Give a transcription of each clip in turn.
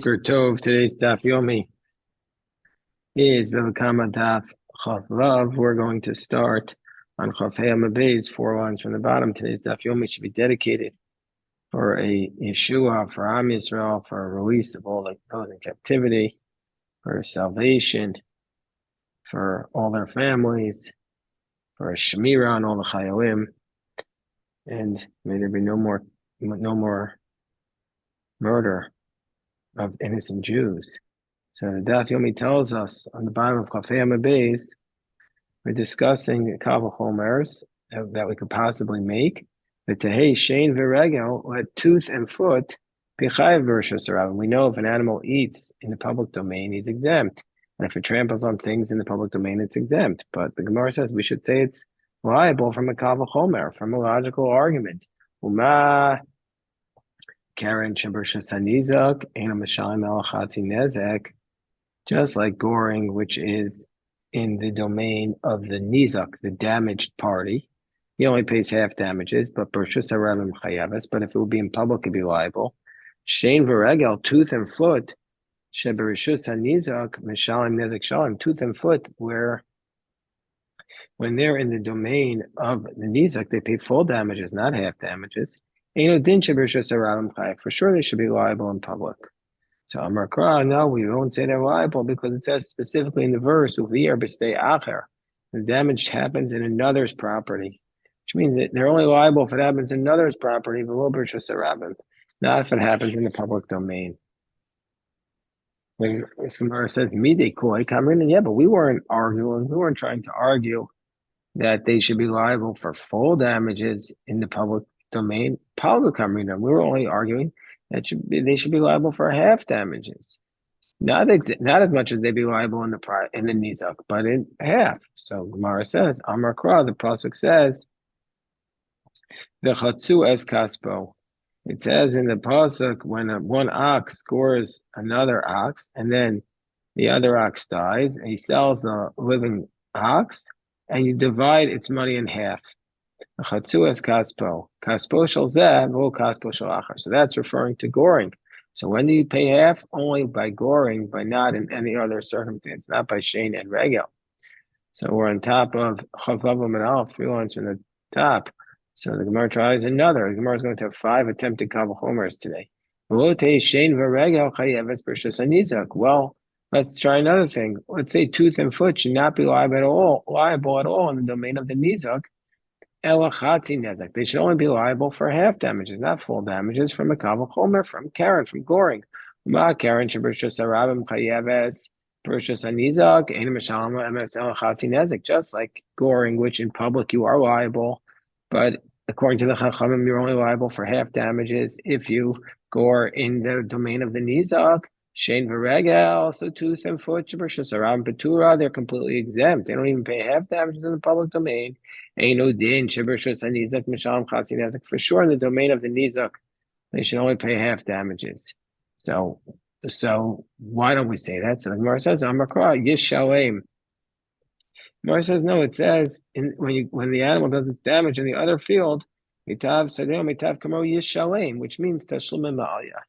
For Tov, today's Daf Yomi is Bava Kamma Daf Chav Vav. We're going to start on Chav Hey Amabez, 4 lines from the bottom. Today's Daf Yomi should be dedicated for a Yeshua, for Am Yisrael, for a release of all those in captivity, for salvation, for all their families, for a Shemira on all the Chayolim, and may there be no more murder of innocent Jews. So the Daf Yomi tells us on the bottom of Chafei Amabez, we're discussing Kavah Chomers that we could possibly make. But Tehei Shein V'Regel, let tooth and foot be chayav b'rishus harav. We know if an animal eats in the public domain, he's exempt, and if it tramples on things in the public domain, it's exempt. But the Gemara says we should say it's liable from a Kavah Chomer, from a logical argument. Uma Karen Shabirshus Hanizak, Ena Mishalim El Chati Nezek. Just like goring, which is in the domain of the nizak, the damaged party, he only pays half damages, but Bershus Harabim Chayavis. But if it would be in public, it'd be liable. Shein V'Regel, tooth and foot, Sheberishus HaNizak, Mishalim Nezek Shalim, tooth and foot, where when they're in the domain of the nizak, they pay full damages, not half damages. Eino Din Sheberishus Harabim Chayav. For sure, they should be liable in public. So Amar Kra, no, we won't say they're liable because it says specifically in the verse, Uviyar b'stei acher, the damage happens in another's property, which means that they're only liable if it happens in another's property, not if it happens in the public domain. When Samara says, Midei koi kamrin, yeah, but we weren't trying to argue that they should be liable for full damages in the public domain. Public kamrin, we were only arguing they should be liable for half damages, not as much as they'd be liable in the nizak, but in half. So Gemara says, Amar Kra, the pasuk says, the chatzu es kaspo. It says in the pasuk when one ox scores another ox, and then the other ox dies, and he sells the living ox, and you divide its money in half. Chatzu es kaspo. Kaspo shel zeh, v'lo kaspo shel achar. So that's referring to goring. So when do you pay half? Only by goring, but not in any other circumstance, not by shein and regel. So we're on top of Chavav and Aleph, 3 lines from the top. So the Gemara tries another. The Gemara is going to have 5 attempted Kavah Chomers today. Well, let's try another thing. Let's say tooth and foot should not be liable at all in the domain of the nizak. They should only be liable for half damages, not full damages, from a Kavah Chomer, from Karen, from goring. Karen just like goring, which in public you are liable, but according to the Chachamim, you're only liable for half damages if you gore in the domain of the nizak. Shein v'regel, so tooth and foot, they're completely exempt. They don't even pay half damages in the public domain. Eino din, for sure in the domain of the nizak, they should only pay half damages. So why don't we say that? So the Gemara says, Amakra, Yishalem. Gemara says, no, it says when the animal does its damage in the other field, Mitav Sadeo, Mitav Kamo Yishalem, which means Tashlum Ma'alya.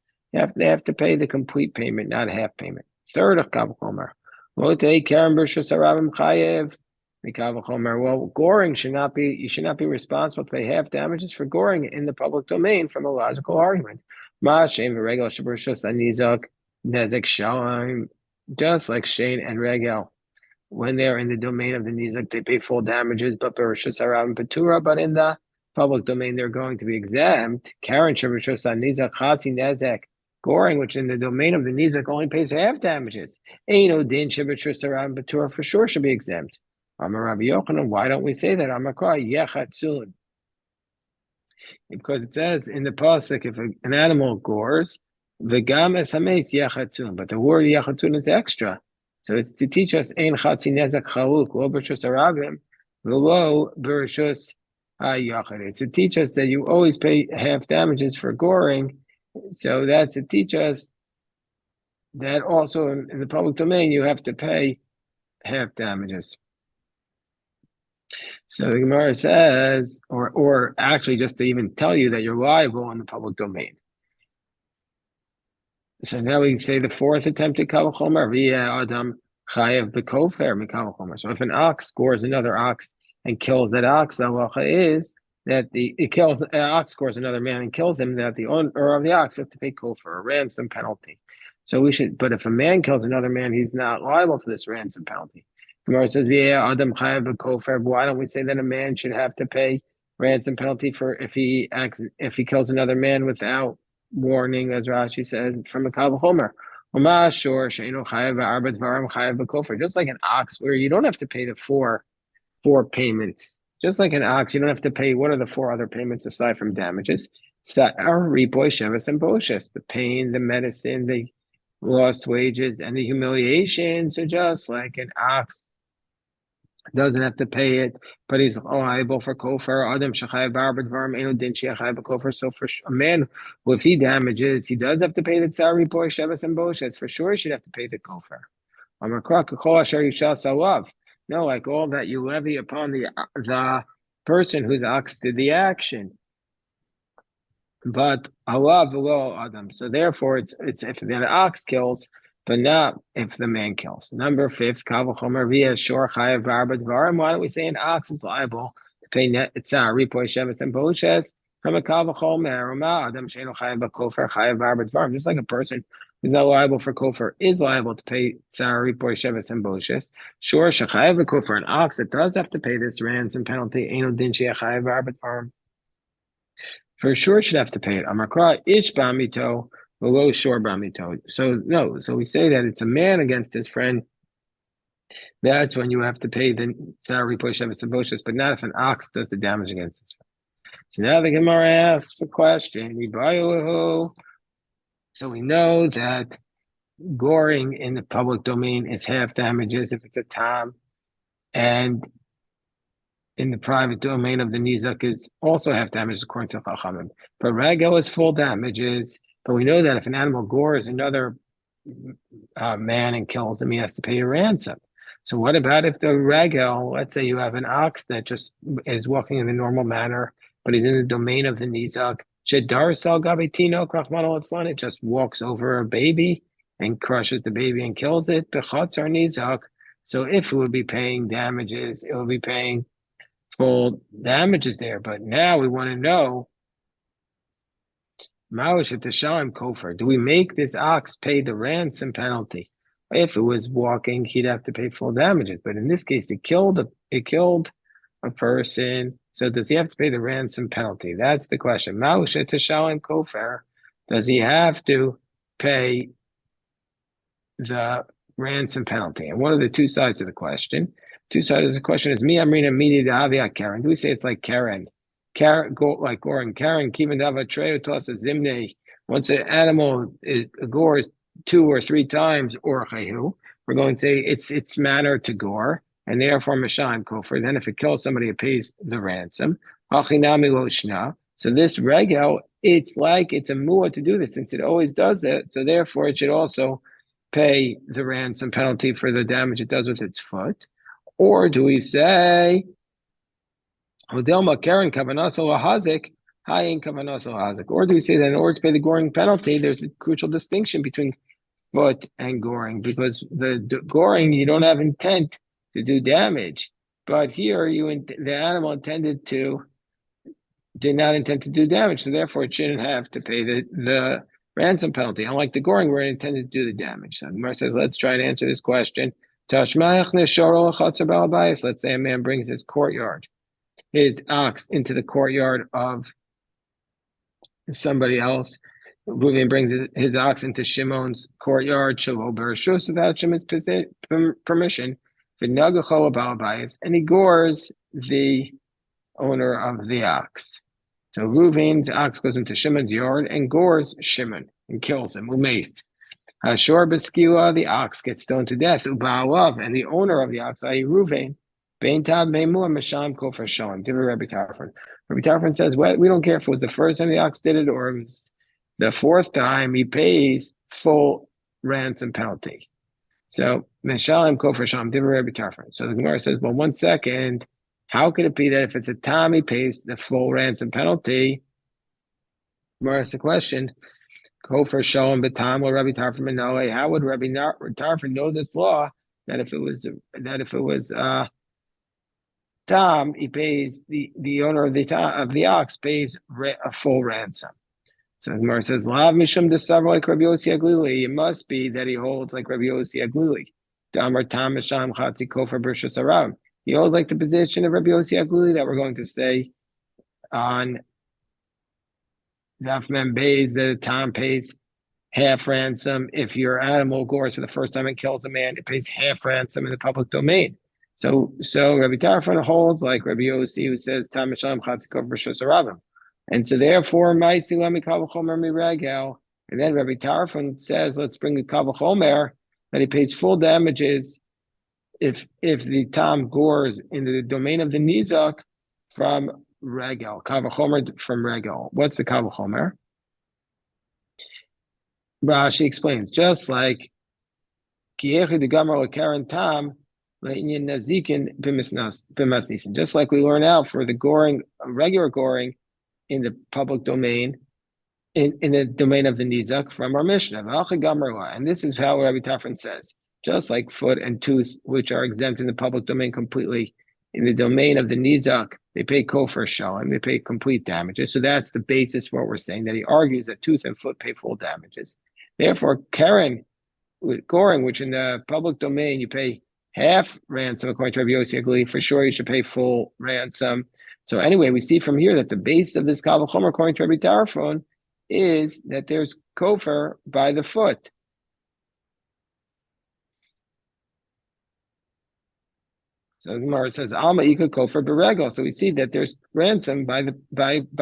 They have to pay the complete payment, not half payment. Third of Kavah Chomer. Well, goring you should not be responsible to pay half damages for goring in the public domain from a logical argument. Just like Shein and Regel, when they're in the domain of the Nizak, they pay full damages, but in the public domain, they're going to be exempt. Karen Nizak goring, which in the domain of the nizak only pays half damages. Eino din for sure should be exempt. Amar Rabbi Yochanan, why don't we say that? Amakra yechatzun, because it says in the pasuk if an animal gores, v'gam es hames yechatzun, but the word yechatzun is extra, so it's to teach us ein chatzi nezak chaluk lo b'rishus harabim v'lo b'rishus hayachid. It's to teach us that you always pay half damages for goring. So that's to teach us that also in the public domain you have to pay half damages. So the Gemara says, or actually just to even tell you that you're liable in the public domain. So now we say the fourth attempt at Kal Chomer, via Adam Chayev Bekofer Mikal Chomer. So if an ox scores another ox and kills that ox, the halacha is that it kills an ox scores another man and kills him, that the owner of the ox has to pay kofer, a ransom penalty. So we should, but if a man kills another man, he's not liable to this ransom penalty. Gemara says, via Adam Chayev Bekofer. Why don't we say that a man should have to pay ransom penalty for if he kills another man without warning, as Rashi says, from a Kal Chomer? Just like an ox, where you don't have to pay the four payments. Just like an ox, you don't have to pay. What are the four other payments aside from damages? The pain, the medicine, the lost wages, and the humiliation. So just like an ox doesn't have to pay it, but he's liable for kofer. Adam shechayev b'arba dvarim eno din shechayev b'kofer. So for a man, well, if he damages, he does have to pay the tzari boy sheves and boshes. For sure, he should have to pay the kofer. No, like all that you levy upon the person whose ox did the action. But Allah below Adam. So therefore, it's if the ox kills, but not if the man kills. Number 5, Kavachomer via Shor Chayav Barba Dvarim. Why don't we say an ox is liable to pay net tzar ripoy sheves and boshes from a Kavachomer? Adam Sheino Chayav Bakofer Chayav Barba Dvarim. Just like a person who's not liable for kofer is liable to pay tzar ripoy sheves and boshes. Shor Shechayav Bakofer, an ox that does have to pay this ransom penalty. Eno din shechayav Barba Dvarim. For sure should have to pay it. Amakra ish bamito below shore bamito. So no, so we say that it's a man against his friend. That's when you have to pay the salary push of a, but not if an ox does the damage against his friend. So now the Gemara asks a question. So we know that goring in the public domain is half damages if it's a tam, and in the private domain of the nizak is also half damages according to Chachamim. But regel is full damages. But we know that if an animal gores another man and kills him, he has to pay a ransom. So what about if the regel, let's say you have an ox that just is walking in the normal manner, but he's in the domain of the nizak, shedar sal gabetino krachman, it just walks over a baby and crushes the baby and kills it, bechatz or nizak. So if it would be paying damages, it would be paying full damages there. But now we want to know, do we make this ox pay the ransom penalty? If it was walking, he'd have to pay full damages. But in this case, it killed a person. So does he have to pay the ransom penalty? That's the question. Does he have to pay the ransom penalty? And what are the two sides of the question? Two sides of the question is Amrina Midi Davia Karen. Do we say it's like Karen? Karen, like Goring. Karen, Kivan Dava Treo Tosa Zimne. Once an animal gores 2 or 3 times, or Chayu, we're going to say it's manner to gore, and therefore Mashan Kofer. Then if it kills somebody, it pays the ransom. Hachinami Loshna. So this regel, it's like it's a mu'ah to do this, since it always does that. So therefore, it should also pay the ransom penalty for the damage it does with its foot. Or do we say, Hodelma Karen Kavanaso Lahazik, Hayin Kavanaso Lahazik? Or do we say that in order to pay the goring penalty, there's a crucial distinction between foot and goring, because the goring, you don't have intent to do damage. But here, the animal did not intend to do damage, so therefore it shouldn't have to pay the ransom penalty. Unlike the goring, where it intended to do the damage. So Gemara says, let's try and answer this question. Let's say a man brings his ox into the courtyard of somebody else. Reuven brings his ox into Shimon's courtyard, without Shimon's permission, and he gores the owner of the ox. So Reuven's ox goes into Shimon's yard and gores Shimon and kills him, umaced. Hashor b'skila, the ox gets stoned to death. Uba'alav, and the owner of the ox, i.e. Reuven, bein tab meimu masham kofer shoim. Divrei Rabbi Tarfon. Rabbi Tarfon says, well, we don't care if it was the first time the ox did it or it was the 4th time. He pays full ransom penalty. So meshalim kofer shoim. Divrei Rabbi Tarfon. So the Gemara says, well, 1 second. How could it be that if it's a time he pays the full ransom penalty? Gemara asks the question. Kofer Shalom Batam or Rabbi Tarfon Manole. How would Rabbi Tarfon know this law that if it was Tam, he pays the owner of the ox pays a full ransom. So the Gemara says, "Lav mishum desav like Rabbi Yossi Aglili." It must be that he holds like Rabbi Yossi Aglili. Damar Tam Misham Chatzi Kofer Bershus Aram. He holds like the position of Rabbi Yossi Aglili that we're going to say on Daf Mem Beis that a Tam pays half ransom. If your animal gores for the first time and kills a man, it pays half ransom in the public domain. So Rabbi Tarfon holds like Rabbi Yossi, who says Tam Misham Chatzi Kofer Bershus Aram. And so therefore, Maisi Lemi Kavachomer Miregel. And then Rabbi Tarfon says, let's bring the Kavachomer, that he pays full damages if the Tam gores in the domain of the Nizak from Regel. Kavachomer from Regel. What's the Kavachomer? Rashi explains, just like Kiechi the Gamar Karen Tam, just like we learn out for the goring, regular goring, in the public domain, in the domain of the Nizak from our Mishnah. And this is how Rabbi Tarfon says, just like foot and tooth, which are exempt in the public domain completely, in the domain of the Nizak, they pay kofer shalom, they pay complete damages. So that's the basis for what we're saying, that he argues that tooth and foot pay full damages. Therefore, Karen, with goring, which in the public domain you pay half ransom according to Rabbi Yossi Aglili, for sure you should pay full ransom. So anyway, we see from here that the base of this Kal V'chomer, according to Rabbi Tarfon, is that there's kofer by the foot. So the Gemara says, Alma Ika kofer beregel. So we see that there's ransom by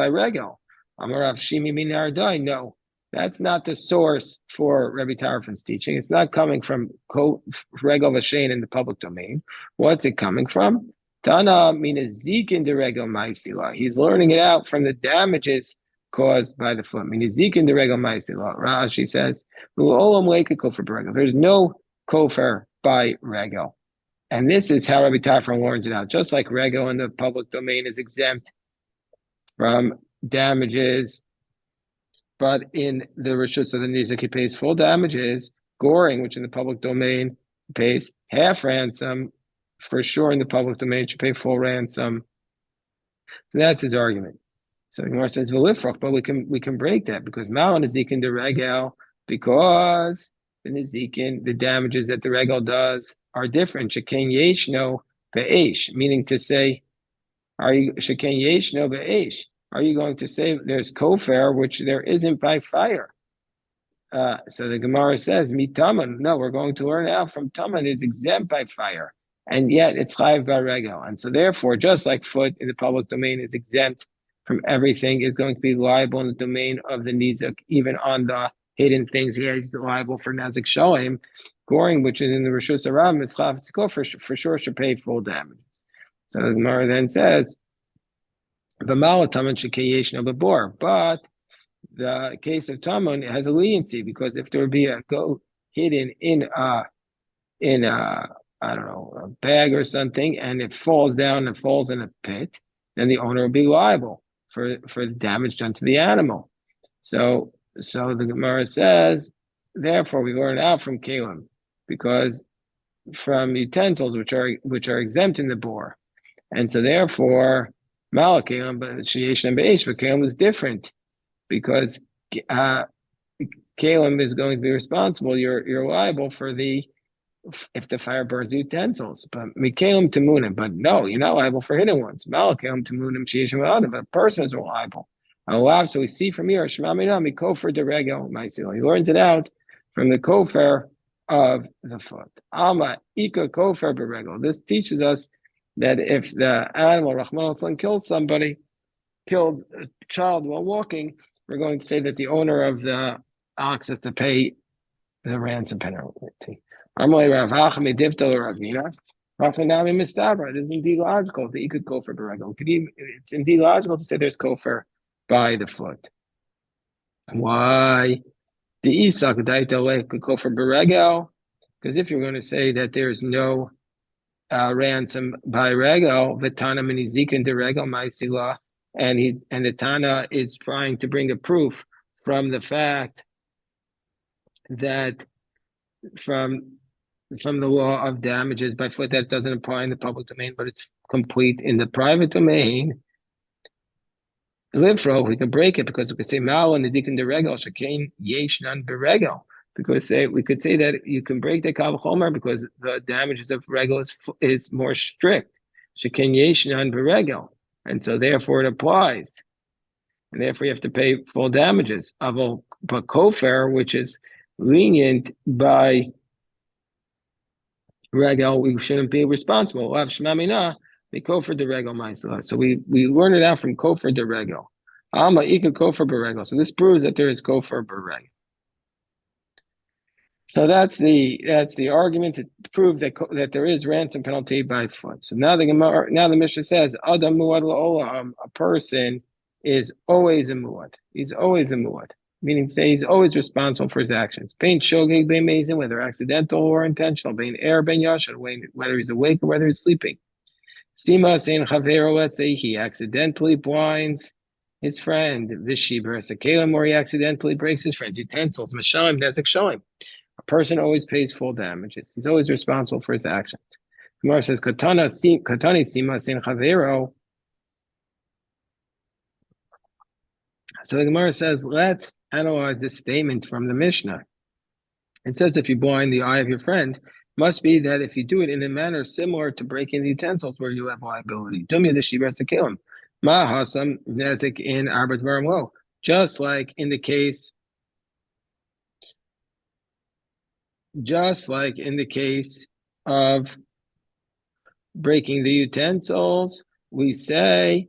regel. Amarav Shimi Minardai. No, that's not the source for Rabbi Tarfon's teaching. It's not coming from regel v'shein in the public domain. What's it coming from? Tana minazikin de regel ma'isila. He's learning it out from the damages caused by the foot. Minazikin de regel ma'isila. Rashi says, "U'olam leika kofer beregel." There's no kofer by regel, and this is how Rabbi Tarfon learns it out. Just like regel in the public domain is exempt from damages, but in the rishus of the nizak he pays full damages. Goring, which in the public domain pays half ransom, for sure in the public domain should pay full ransom. So that's his argument. So the Gemara says v'lifrach, but we can break that because Malon Nezikin de regel, because the Nezikin, the damages that the regel does are different. Shekain yeshno be'esh, meaning to say, are you shekain yeshno be'esh? Are you going to say there's kofer, which there isn't by fire? So the Gemara says, mitaman. No, we're going to learn out from taman is exempt by fire. And yet it's chayiv by regel. And so therefore, just like foot in the public domain is exempt from everything, is going to be liable in the domain of the nizak, even on the hidden things. He is liable for nazik sholim. Goring, which is in the rishus aram, is chav tziko, for sure should pay full damages. So the Gemara then says, v'malo taman shekeyesh no bebor. But the case of taman has a leniency, because if there would be a goat hidden in a I don't know, a bag or something, and it falls down and falls in a pit, then the owner will be liable for the damage done to the animal. So the Gemara says, therefore we learn out from Kalim, because from utensils which are exempt in the bor, and so therefore Malakalim, but Sheyesh and Be'esh, but Kalim is different, because Kalim is going to be responsible. You're liable for if the fire burns utensils, but Mikalim Tamunim, but no, you're not liable for hidden ones. Malakalim Tamunim Shiyashim, but a person is liable. So we see from here, Shemamina Mikofer de Regel Maisil. He learns it out from the kofer of the foot. Alma Ika Kofer Beregel. This teaches us that if the animal Rahman al kills a child while walking, we're going to say that the owner of the ox has to pay the ransom penalty. It is indeed logical that you could go for beregel. It's indeed logical to say there's kofer by the foot. Why? The Isak could go for beregel, because if you're going to say that there's no ransom by regel, the Tana minizikin de regel ma'isila, and the Tana is trying to bring a proof from the fact that from from the law of damages by foot that doesn't apply in the public domain, but it's complete in the private domain. Livro, we can break it because we could say mal and the de regel shekain yesh non beregel. Because we could say that you can break the kal chomer because the damages of regel is more strict. Shekain yesh non beregel, and so therefore it applies, and therefore you have to pay full damages. But kofer, which is lenient by regel, we shouldn't be responsible. We'll have shmamina, we kofer the regel ma'aseh. So we learn it out from kofer the regel. Alma ika kofer beregel. So this proves that there is kofer beregel. So that's the argument to prove that there is ransom penalty by foot. So now the Mishnah says Adam muad la'olam, a person is always a muad. He's always a muad, meaning say he's always responsible for his actions. Bein shogeg, bein mazin, whether accidental or intentional. Bein er, bein yashan, whether he's awake or whether he's sleeping. Sima sein chavero, let's say he accidentally blinds his friend. Vishiber sakalim, or he accidentally breaks his friend's utensils. Mashalim nezek shalim. A person always pays full damages. He's always responsible for his actions. Gemara says, Katani sima sin chavero. So the Gemara says, let's analyze this statement from the Mishnah. It says if you blind the eye of your friend, must be that if you do it in a manner similar to breaking the utensils where you have liability. Ma hasam nezik in arbat varam lo. Just like in the case of breaking the utensils, we say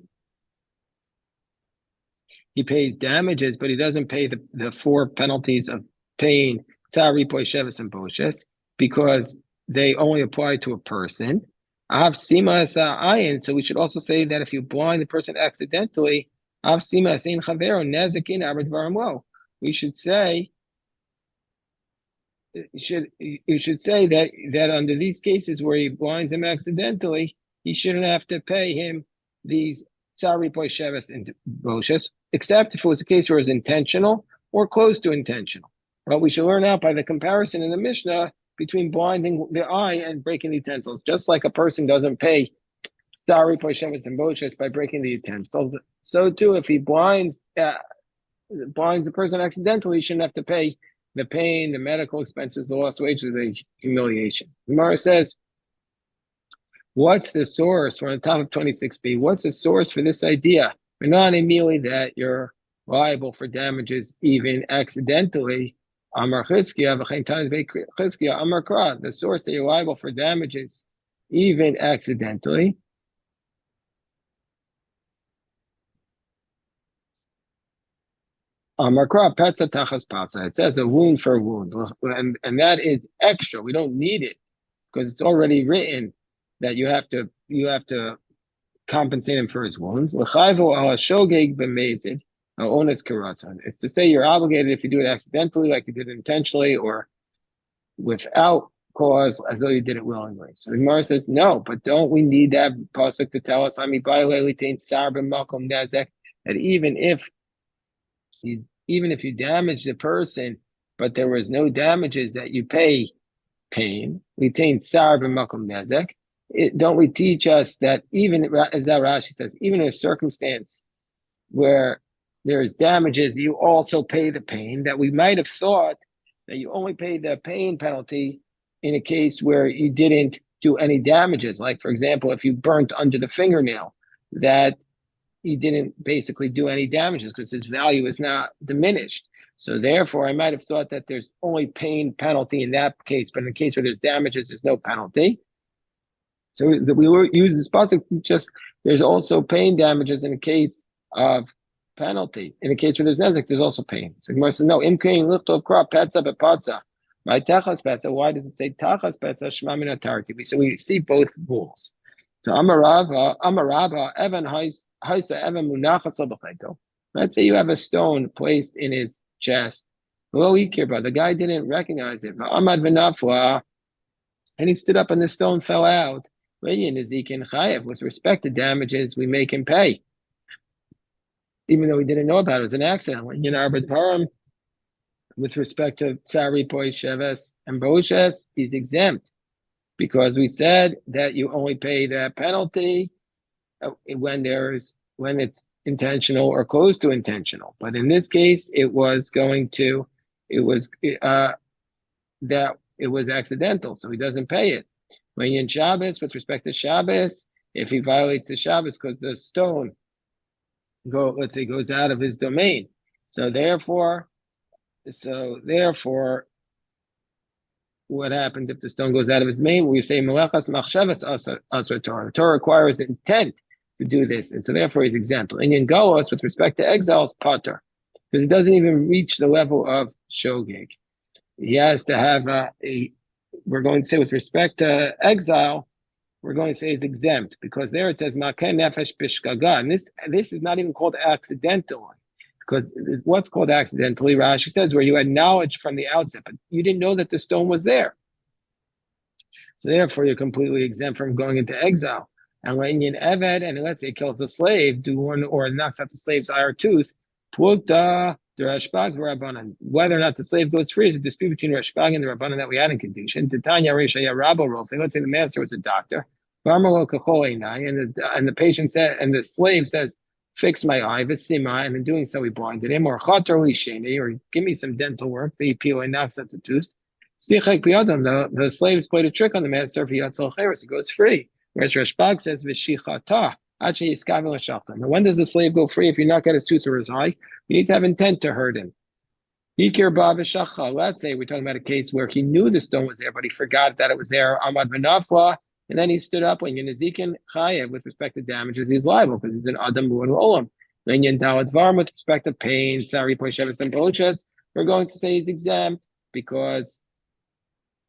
he pays damages, but he doesn't pay the four penalties of pain, tsari, poishevis, and boshes, because they only apply to a person. Av sima ayin. So we should also say that if you blind the person accidentally, av sima asin chavero nezikin arbat varam lo. We should say you should say that under these cases where he blinds him accidentally, he shouldn't have to pay him these tsari, poishevis, and boshes, except if it was a case where it was intentional or close to intentional. But we should learn out by the comparison in the Mishnah between blinding the eye and breaking the utensils. Just like a person doesn't pay tsari, poishevis, and boshes by breaking the utensils, so too if he blinds the person accidentally, he shouldn't have to pay the pain, the medical expenses, the lost wages, the humiliation. Gemara says, what's the source? We're on the top of 26b. What's the source for this idea? Not immediately that you're liable for damages even accidentally. Amar Chizkiya, Amar Kra. The source that you're liable for damages even accidentally. Amakra petza tachas patza. It says a wound for a wound, and that is extra. We don't need it because it's already written that you have to compensate him for his wounds. L'chayvo ala shogeg b'mezid ones karatzon. It's to say you're obligated if you do it accidentally, like you did it intentionally, or without cause, as though you did it willingly. So the Gemara says no, but don't we need that pasuk to tell us that even if you damage the person, but there was no damages that you pay pain, don't we teach us that even, as Rashi says, even in a circumstance where there's damages, you also pay the pain, that we might have thought that you only pay the pain penalty in a case where you didn't do any damages. Like, for example, if you burnt under the fingernail, that he didn't basically do any damages because his value is not diminished. So therefore, I might have thought that there's only pain penalty in that case, but in the case where there's damages, there's no penalty. So we use this pasuk, just there's also pain damages in the case of penalty. In the case where there's nezik, there's also pain. So Gemara says, no, imkain lichtov krap petza bepatza. My tachas petza, why does it say tachas petza shma min atarti? So we see both rules. So Amarava, Evan Haisa Evan Munachas. Let's say you have a stone placed in his chest. The guy didn't recognize it. And he stood up and the stone fell out. With respect to damages, we make him pay. Even though he didn't know about it, it was an accident. with respect to Tsari, Poi, Sheves, and Boshes, he's exempt because we said that you only pay that penalty when it's intentional or close to intentional. But in this case, it was that it was accidental, so he doesn't pay it. When in Shabbos, with respect to Shabbos, if he violates the Shabbos because the stone goes out of his domain, so therefore, what happens if the stone goes out of his domain? We say melechas machshavas asar Torah. Torah requires intent to do this, and so therefore he's exempt. Inyan Golos, with respect to exiles, pater, because it doesn't even reach the level of shogeg. He has to have we're going to say with respect to exile, we're going to say it's exempt because there it says makeh nefesh bishgaga, and this is not even called accidentally, because what's called accidentally, Rashi says, where you had knowledge from the outset, but you didn't know that the stone was there. So therefore, you're completely exempt from going into exile. And when you're an Eved, and let's say he kills a slave, or knocks out the slave's eye or tooth, whether or not the slave goes free is a dispute between Rashbag and the Rabbanan that we had in Kedushin. Let's say the master was a doctor, and the patient said, and the slave says, "Fix my eye, v'sima," and in doing so he blinded him, or give me some dental work. The peel and knocks out the tooth. The slaves played a trick on the master. He goes free. Whereas Rashbag says, "V'shichata." And when does the slave go free? If you knock out his tooth or his eye, you need to have intent to hurt him. Let's say we're talking about a case where he knew the stone was there, but he forgot that it was there. Amad v'nafla, and then he stood up. When Yenezikin chayev, with respect to damages, he's liable because he's an adam mu'an olam. Then Yendalad varm, with respect to pain, sari poisheves and broches, we're going to say he's exempt because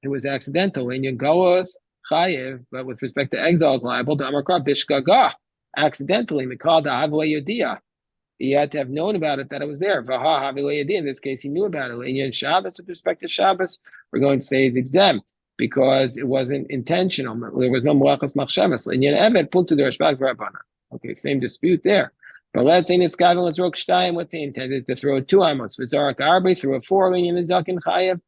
it was accidental. When Yengalos chayev, but with respect to exile, is liable to amakra bishgaga. Accidentally, he had to have known about it, that it was there. In this case, he knew about it. In Shabbos, with respect to Shabbos, we're going to say he's exempt because it wasn't intentional. There was no melechas machshavas. In Eved, put to the Rashbag v'Rabbanan. Okay, same dispute there. But let's say Niskaven was Rok Shtayim, let's say he intended to throw 2 amos. V'Zarak Arbe threw a 4 in Zakin Chayev.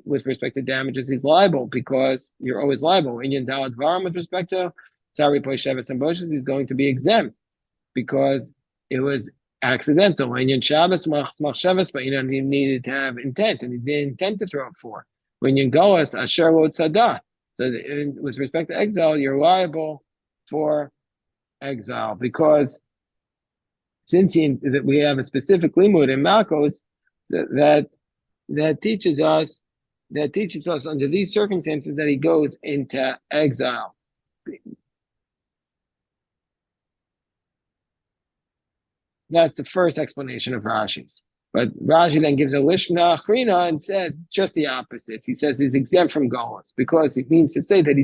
With respect to damages, he's liable because you're always liable. In Dalad Varam, with respect to Sari Poisheves and Boshes, he's going to be exempt because it was accidental. And in Shabbos, Machshavas, but he needed to have intent, and he didn't intend to throw it 4. When you go as Asher Tzada, so with respect to exile, you're liable for exile because since we have a specific limud in Malkos that teaches us under these circumstances that he goes into exile. That's the first explanation of Rashi's. But Rashi then gives a Lishna Achrina and says just the opposite. He says he's exempt from Golos because it means to say that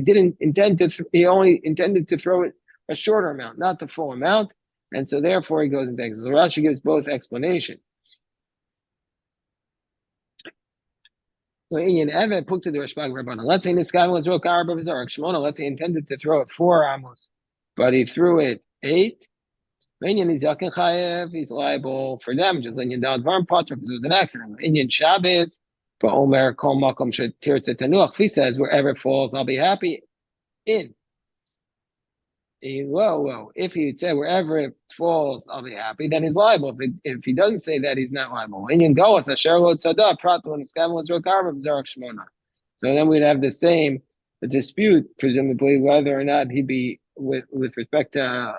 he only intended to throw it a shorter amount, not the full amount. And so therefore he goes into exile. So Rashi gives both explanations. Let's say this guy was let's say he intended to throw it 4 amos, but he threw it 8. He's liable for damages. Because it was an accident. Indian Shabbos, but Omer Kol Makom Tanuach. He says, wherever it falls, I'll be happy in. If he said wherever it falls, I'll be happy, then he's liable. If he doesn't say that, he's not liable. So then we'd have the dispute, presumably, whether or not he'd be with respect to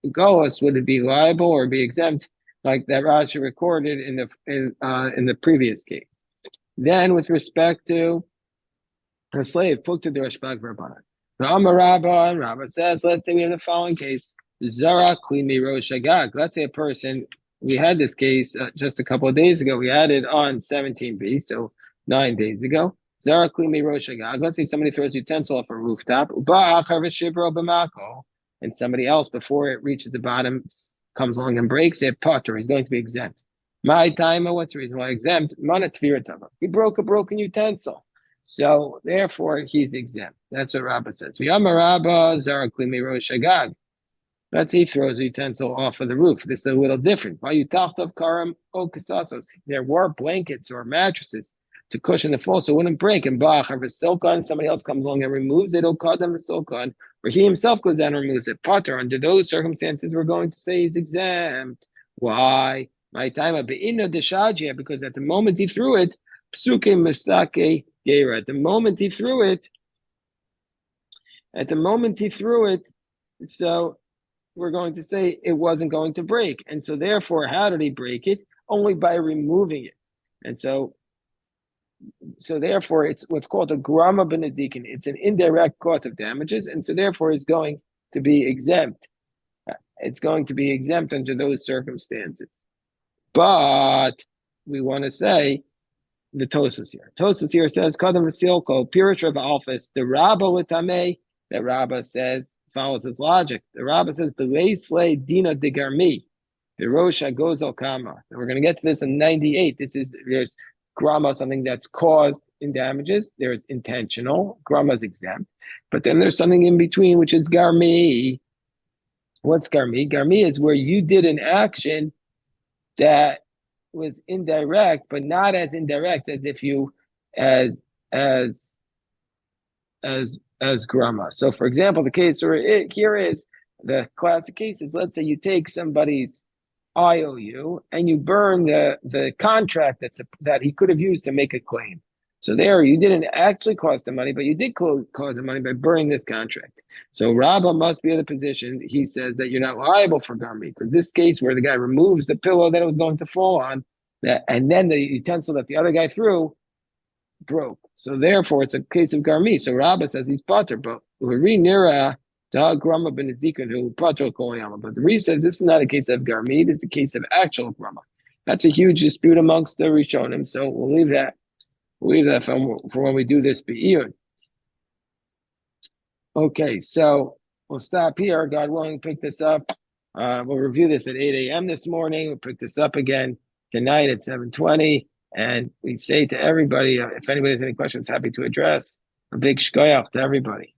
Goas, would it be liable or be exempt, like that Rashi recorded in the previous case. Then, with respect to a slave, put to the Rashbag Rabbanan. Rabba says, let's say we have the following case: Zara Klimi Rosh Agag. Let's say a person. We had this case just a couple of days ago. We had it on 17b, so 9 days ago. Zara Klimi Rosh Agag. Let's say somebody throws utensil off a rooftop. And somebody else, before it reaches the bottom, comes along and breaks it, potter, he's going to be exempt. My time, what's the reason why exempt? He broke a broken utensil. So, therefore, he's exempt. That's what Rabbah says. Let's say he throws a utensil off of the roof. This is a little different. There were blankets or mattresses to cushion the fall so it wouldn't break. And somebody else comes along and removes it, or he himself goes down and removes it. Potter, under those circumstances, we're going to say he's exempt. Why? My time of because at the moment he threw it, psuke mistake gera. At the moment he threw it, so we're going to say it wasn't going to break. And so therefore, how did he break it? Only by removing it. And so therefore it's what's called a grama benezikin. It's an indirect cost of damages. And so therefore it's going to be exempt. It's going to be exempt under those circumstances. But we want to say the Tosfos here. Tosfos here says, Kadam Vasilko, Pirish of Alphas, the Rabba with Tameh, that Rabba says, follows his logic. The Rabbah says the lay slay dina de garmi, the rosha goes al kama. And we're going to get to this in 98. There's grama, something that's caused in damages. There's intentional. Grama is exempt. But then there's something in between, which is garmi. What's garmi? Garmi is where you did an action that was indirect, but not as indirect as if you as grama. So, for example, the case here is the classic case is, let's say you take somebody's IOU and you burn the contract that he could have used to make a claim. So there, you didn't actually cost the money, but you did cause the money by burning this contract. So Rabbah must be in the position, he says, that you're not liable for garmi, because this case where the guy removes the pillow that it was going to fall on, and then the utensil that the other guy threw broke. So therefore, it's a case of garmi. So Rabbah says he's potter, but nira grama ben who potter kolayama. But the Re says this is not a case of garmi. This is a case of actual grama. That's a huge dispute amongst the Rishonim. So we'll leave that. We'll leave that for when we do this be'iyun. Okay, so we'll stop here. God willing, pick this up. We'll review this at 8 a.m. this morning. We'll pick this up again tonight at 7:20. And we say to everybody, if anybody has any questions, happy to address. A big shkoyach to everybody.